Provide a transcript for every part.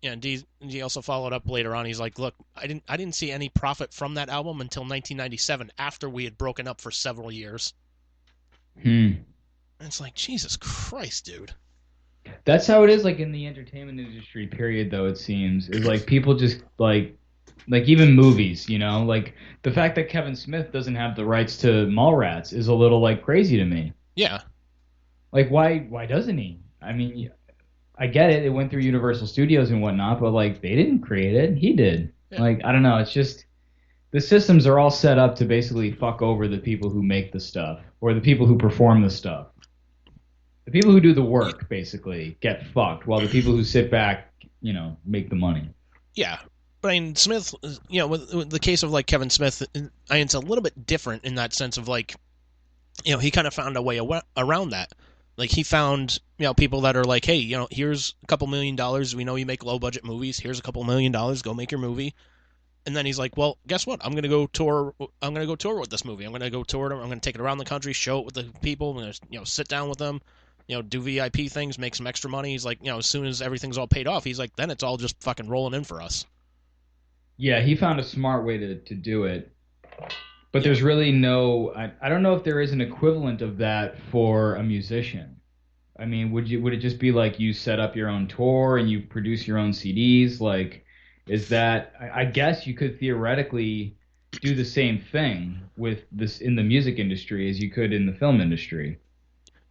Yeah, and he also followed up later on. He's like, "Look, I didn't see any profit from that album until 1997, after we had broken up for several years." Hmm. And it's like, Jesus Christ, dude. That's how it is, like in the entertainment industry, period, though, it seems, is like people just like even movies, like the fact that Kevin Smith doesn't have the rights to Mallrats is a little like crazy to me. Yeah, Like why doesn't he? I mean, I get it, it went through Universal Studios and whatnot, but like they didn't create it, he did. yeah, Like I don't know, it's just the systems are all set up to basically fuck over the people who make the stuff or the people who perform the stuff. The people who do the Y- work basically get fucked, while the people who sit back, make the money. yeah. But I mean, Smith, with the case of like Kevin Smith, it's a little bit different in that sense of like, he kind of found a way around that. Like he found, people that are like, hey, here's a couple $1 million. We know you make low budget movies. Here's a couple $1 million. Go make your movie. And then he's like, well, guess what? I'm gonna go tour. I'm gonna go tour with this movie. I'm gonna go tour it. I'm gonna take it around the country, show it with the people. I'm gonna, sit down with them, do VIP things, make some extra money. He's like, as soon as everything's all paid off, he's like, then it's all just fucking rolling in for us. Yeah, he found a smart way to do it. But Yeah. there's really no, I don't know if there is an equivalent of that for a musician. I mean, would it just be like you set up your own tour and you produce your own CDs? Like, is that, I guess you could theoretically do the same thing with this in the music industry as you could in the film industry.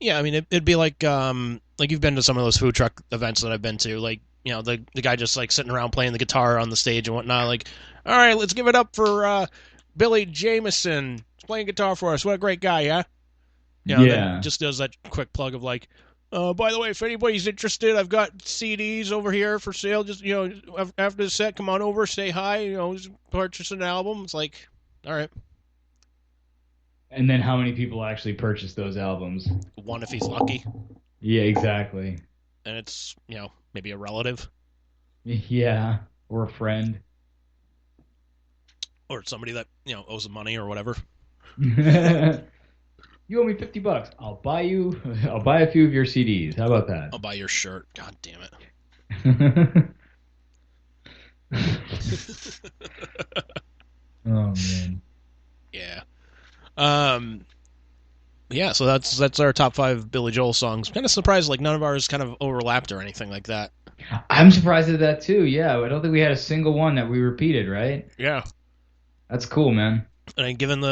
Yeah, I mean, it'd be like you've been to some of those food truck events that I've been to, like, the guy just like sitting around playing the guitar on the stage and whatnot. Like, all right, let's give it up for Billy Jameson. He's playing guitar for us. What a great guy, yeah. And then Yeah. just does that quick plug of like, by the way, if anybody's interested, I've got CDs over here for sale. Just after the set, come on over, say hi. Just purchase an album. It's like, all right, And then how many people actually purchase those albums? one if he's lucky, Yeah, exactly. and it's maybe a relative Yeah, or a friend. or somebody that owes him money or whatever. You owe me $50. I'll buy you. I'll buy a few of your CDs. How about that? I'll buy your shirt. God damn it. Oh man. Yeah. Um. Yeah. So that's our top five Billy Joel songs. Kind of surprised, like none of ours kind of overlapped or anything like that. I'm surprised at that too. Yeah, I don't think we had a single one that we repeated, right? Yeah. That's cool, man. And given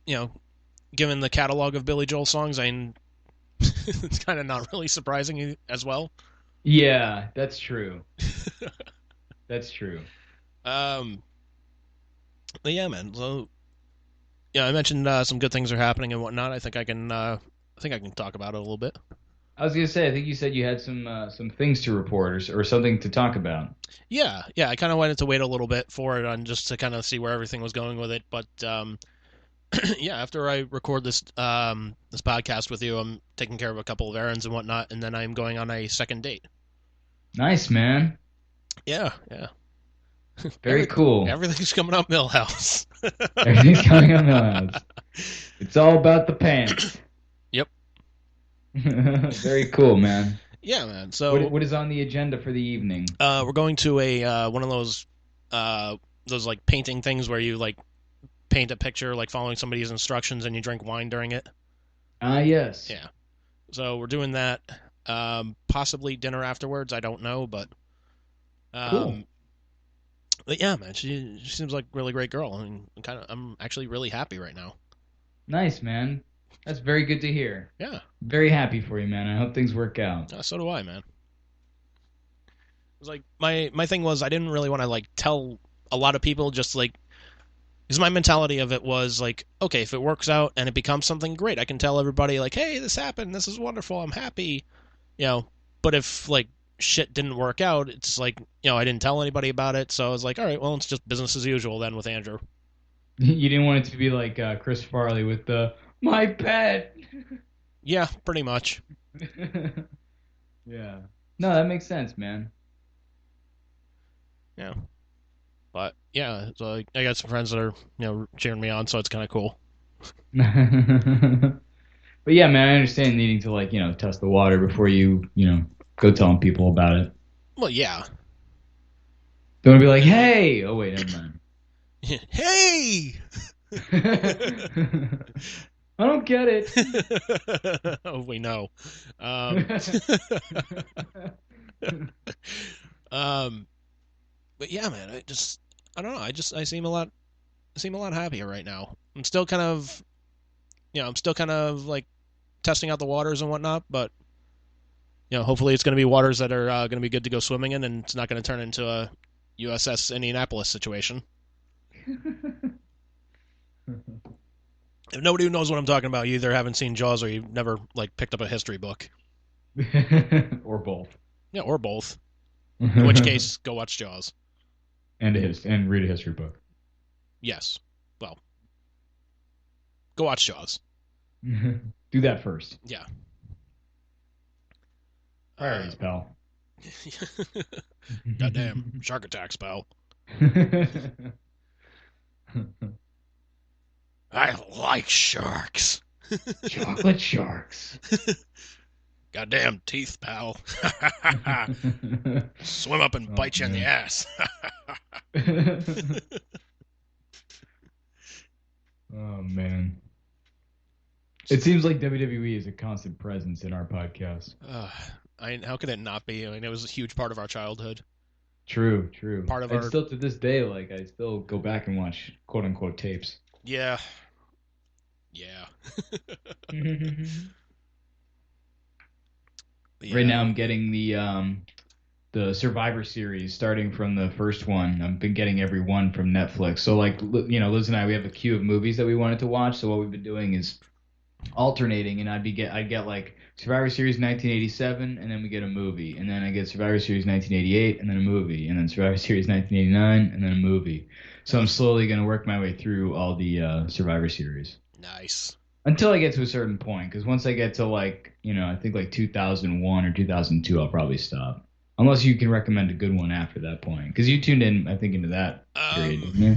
you know, given the catalog of Billy Joel songs, it's kind of not really surprising as well. Yeah, that's true. That's true. um. But yeah, man. So yeah, I mentioned some good things are happening and whatnot. I think I can talk about it a little bit. I was gonna say, I think you said you had some things to report or something to talk about. Yeah, yeah. I kind of wanted to wait a little bit for it on just to kind of see where everything was going with it. But yeah, after I record this podcast with you, I'm taking care of a couple of errands and whatnot, and then I'm going on a second date. Nice, man. Yeah, yeah. Very Every, cool. everything's coming up Millhouse. Everything's coming up now. It's all about the pants. Yep. Very cool, man. Yeah, man. What So what is on the agenda for the evening? we're going to a one of those like painting things where you like paint a picture like following somebody's instructions and you drink wine during it. Ah, yes. Yeah. So we're doing that. Possibly dinner afterwards. I don't know, Cool. um, but yeah, man, she seems like a really great girl. I mean, I'm actually really happy right now. Nice, man. That's very good to hear. Yeah, Very happy for you, man. I hope things work out. so do I, man. It was like my thing was I didn't really want to like tell a lot of people just like because my mentality of it was like, okay, if it works out and it becomes something great, I can tell everybody like, hey, this happened, this is wonderful, I'm happy, you know. But if like shit didn't work out, it's like I didn't tell anybody about it, so I was like, all right, well, it's just business as usual then with Andrew. You didn't want it to be like Chris Farley with the my pet. Yeah, pretty much. Yeah. No, that makes sense, man. Yeah, but yeah, so I got some friends that are cheering me on, so it's kind of cool. But yeah, man, I understand needing to like, test the water before you go telling people about it. Well, yeah, Don't be like, hey. Oh wait, never mind. Hey. I don't get it. Oh, we know. Um, but yeah, man, I don't know. I seem a lot happier right now. I'm still kind of like testing out the waters and whatnot, but hopefully it's going to be waters that are going to be good to go swimming in, and it's not going to turn into a USS Indianapolis situation. If nobody who knows what I'm talking about, you either haven't seen Jaws or you've never like picked up a history book. Or both. Yeah, or both. In which case, go watch Jaws. And read a history book. Yes. Well, go watch Jaws. Do that first. Yeah. Priorities, pal. Goddamn shark attacks, pal. I like sharks. Chocolate sharks. Goddamn teeth, pal. Swim up and bite you in the ass. Oh, man. It seems like WWE is a constant presence in our podcast. How could it not be? I mean, it was a huge part of our childhood. True. Part of our... Still to this day, like, I still go back and watch quote-unquote tapes. Yeah. Right now I'm getting the Survivor series starting from the first one. I've been getting every one from Netflix. So like, Liz and I, we have a queue of movies that we wanted to watch. So what we've been doing is alternating, and I'd get like Survivor Series 1987, and then we get a movie, and then I get Survivor Series 1988, and then a movie, and then Survivor Series 1989, and then a movie. So I'm slowly going to work my way through all the Survivor Series. Nice. Until I get to a certain point, because once I get to like, I think like 2001 or 2002, I'll probably stop. Unless you can recommend a good one after that point. Because you tuned in, I think, into that period, didn't you?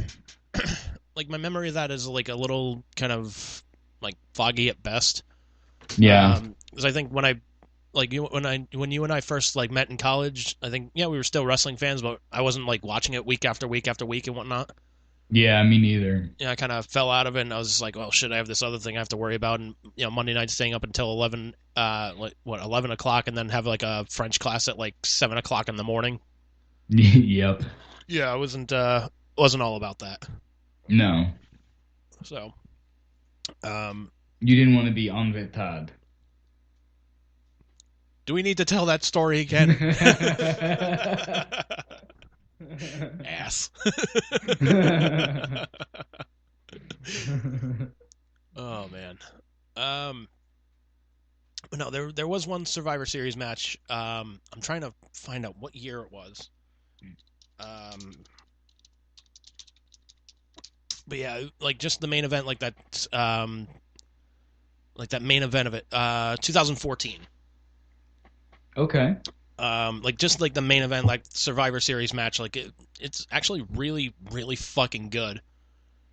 Like, my memory of that is like a little kind of like foggy at best. Yeah. Because I think when you and I first like met in college, I think we were still wrestling fans, but I wasn't like watching it week after week after week and whatnot. Yeah, me neither. Yeah, I kind of fell out of it, and I was just like, well, shit, I have this other thing I have to worry about, and Monday night staying up until 11 o'clock, and then have like a French class at like 7 o'clock in the morning. Yep. Yeah, I wasn't all about that. No. So, you didn't want to be en vetad. Do we need to tell that story again? Ass. Oh man. No, there was one Survivor Series match. I'm trying to find out what year it was. But yeah, like just the main event, like that main event of it, 2014. Okay. Like just like the main event, like Survivor Series match, like it's actually really, really fucking good.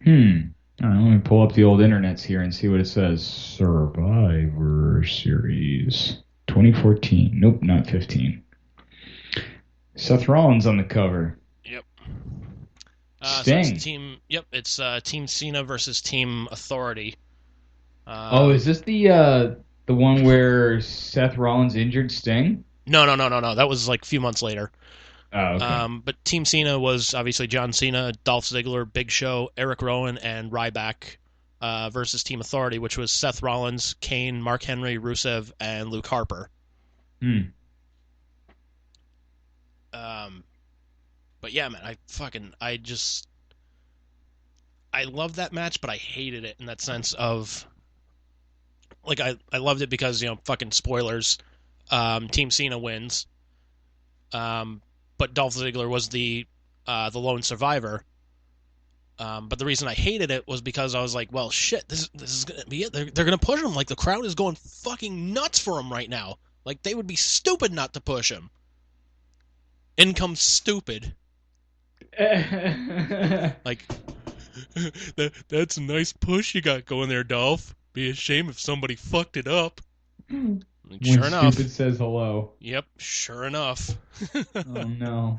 All right, let me pull up the old internets here and see what it says. Survivor Series 2014. Nope, not 15. Seth Rollins on the cover. Yep. Sting. So it's Team Cena versus Team Authority. Is this the one where Seth Rollins injured Sting? No. That was like a few months later. Oh, okay. But Team Cena was obviously John Cena, Dolph Ziggler, Big Show, Eric Rowan, and Ryback versus Team Authority, which was Seth Rollins, Kane, Mark Henry, Rusev, and Luke Harper. But yeah, man, I loved that match, but I hated it in that sense of, like, I loved it because, fucking spoilers, Team Cena wins, but Dolph Ziggler was the lone survivor. But the reason I hated it was because I was like, well, shit, this is gonna be it. They're gonna push him. Like, the crowd is going fucking nuts for him right now. Like, they would be stupid not to push him. In comes stupid. Like, that's a nice push you got going there, Dolph. Be a shame if somebody fucked it up. Like, sure enough. Stupid says hello. Yep, sure enough. Oh no.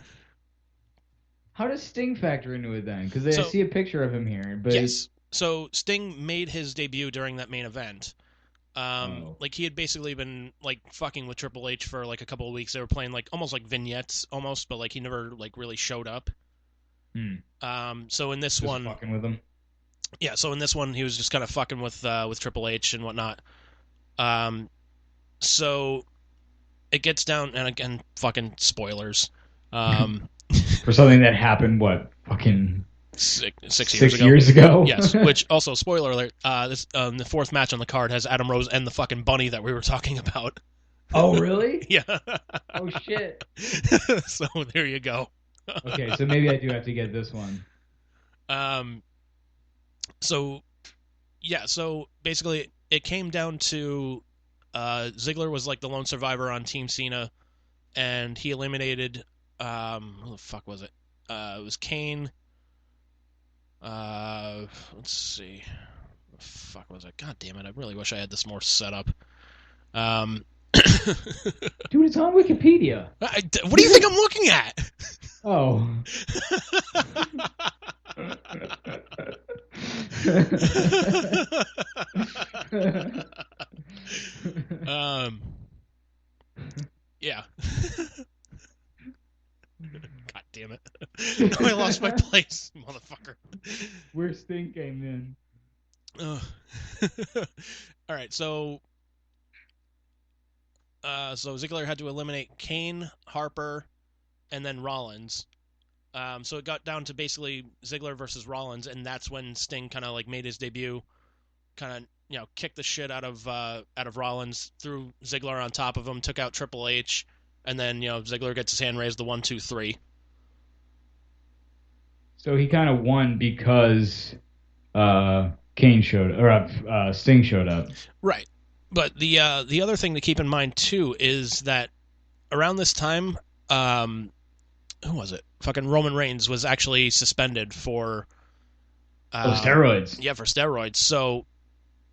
How does Sting factor into it then? Because I So see a picture of him here, but yes, so Sting made his debut during that main event. oh, Like he had basically been like fucking with Triple H for like a couple of weeks. They were playing like almost like vignettes, almost, but like he never like really showed up. hmm, So in this just one, fucking with him. yeah, so in this one he was just kind of fucking with Triple H and whatnot. Um, so it gets down, and again, fucking spoilers. Um, For something that happened, what, fucking 6 years 6 ago. years ago? Yes, which also spoiler alert. This the fourth match on the card has Adam Rose and the fucking bunny that we were talking about. Oh, really? Yeah. Oh, shit. So there you go. Okay, so maybe I do have to get this one. Um. So yeah. So basically, it came down to Ziggler was like the lone survivor on Team Cena, and he eliminated who the fuck was it? It was Kane. Let's see. What the fuck was it? God damn it! I really wish I had this more set up. Um, Dude, it's on Wikipedia. what do you think I'm looking at? Oh. um, yeah. God damn it! I lost my place, motherfucker. Where Sting came in. Ugh. All right, so Ziggler had to eliminate Kane, Harper, and then Rollins. So it got down to basically Ziggler versus Rollins, and that's when Sting kind of like made his debut, kind of kicked the shit out of Rollins, threw Ziggler on top of him, took out Triple H, and then Ziggler gets his hand raised, the 1, 2, 3. So he kind of won because Kane showed or Sting showed up. Right. But the other thing to keep in mind too is that around this time, who was it? Fucking Roman Reigns was actually suspended for Steroids. yeah, for steroids. So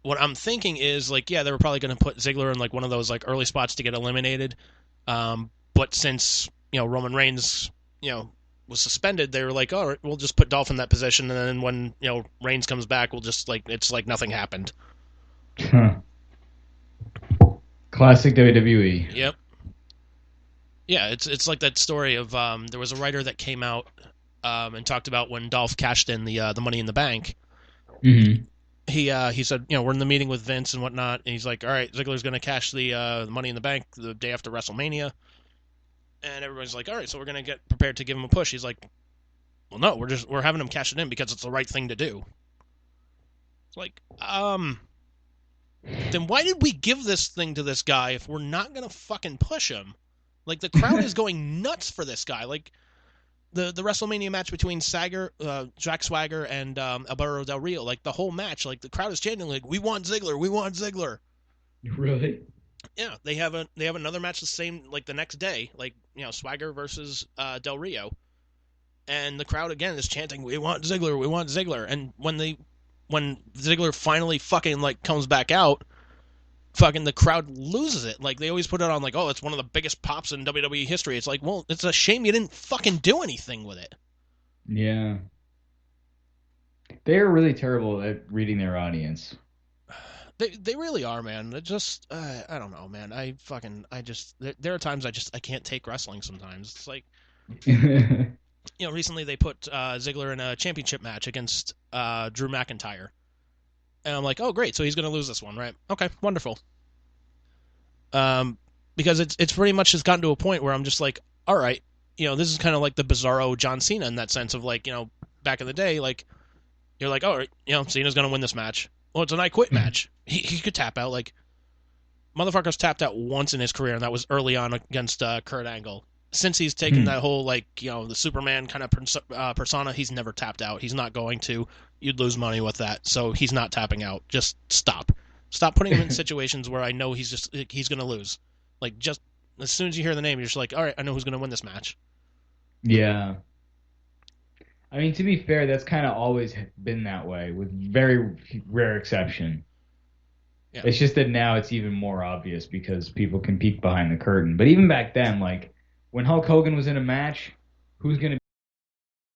what I'm thinking is like, yeah, they were probably going to put Ziggler in like one of those like early spots to get eliminated. But since Roman Reigns was suspended, they were like, all right, we'll just put Dolph in that position, and then when Reigns comes back, we'll just like it's like nothing happened. Classic WWE. Yep. Yeah, it's like that story of there was a writer that came out and talked about when Dolph cashed in the Money in the Bank. Mm-hmm. He said we're in the meeting with Vince and whatnot, and he's like, all right, Ziggler's going to cash the Money in the Bank the day after WrestleMania, and everybody's like, all right, so we're going to get prepared to give him a push. He's like, well, no, we're having him cash it in because it's the right thing to do. It's like, then why did we give this thing to this guy if we're not going to fucking push him? Like, the crowd is going nuts for this guy. Like, the WrestleMania match between Jack Swagger and Alberto Del Rio, like, the whole match, like, the crowd is chanting, like, we want Ziggler, we want Ziggler. Really? Yeah, they have another match the same, like, the next day, like, Swagger versus Del Rio. And the crowd, again, is chanting, we want Ziggler, we want Ziggler. And when Ziggler finally fucking, like, comes back out, fucking the crowd loses it. Like, they always put it on like, oh, it's one of the biggest pops in WWE history. It's like, well, it's a shame you didn't fucking do anything with it. Yeah. They are really terrible at reading their audience. They really are, man. It just I don't know, man. There are times I can't take wrestling sometimes. It's like recently they put Ziggler in a championship match against Drew McIntyre. And I'm like, oh, great, so he's going to lose this one, right? Okay, wonderful. Because it's pretty much just gotten to a point where I'm just like, all right, this is kind of like the bizarro John Cena in that sense of like, back in the day, like, you're like, all right, Cena's going to win this match. Well, it's an I Quit match. He could tap out. Like, motherfucker's tapped out once in his career, and that was early on against Kurt Angle. Since he's taken that whole, like, the Superman kind of persona, he's never tapped out. He's not going to. You'd lose money with that, so he's not tapping out. Just stop. Stop putting him in situations where I know he's going to lose. Like, just as soon as you hear the name, you're just like, all right, I know who's going to win this match. Yeah. I mean, to be fair, that's kind of always been that way, with very rare exception. Yeah. It's just that now it's even more obvious because people can peek behind the curtain. But even back then, like, when Hulk Hogan was in a match, who's going to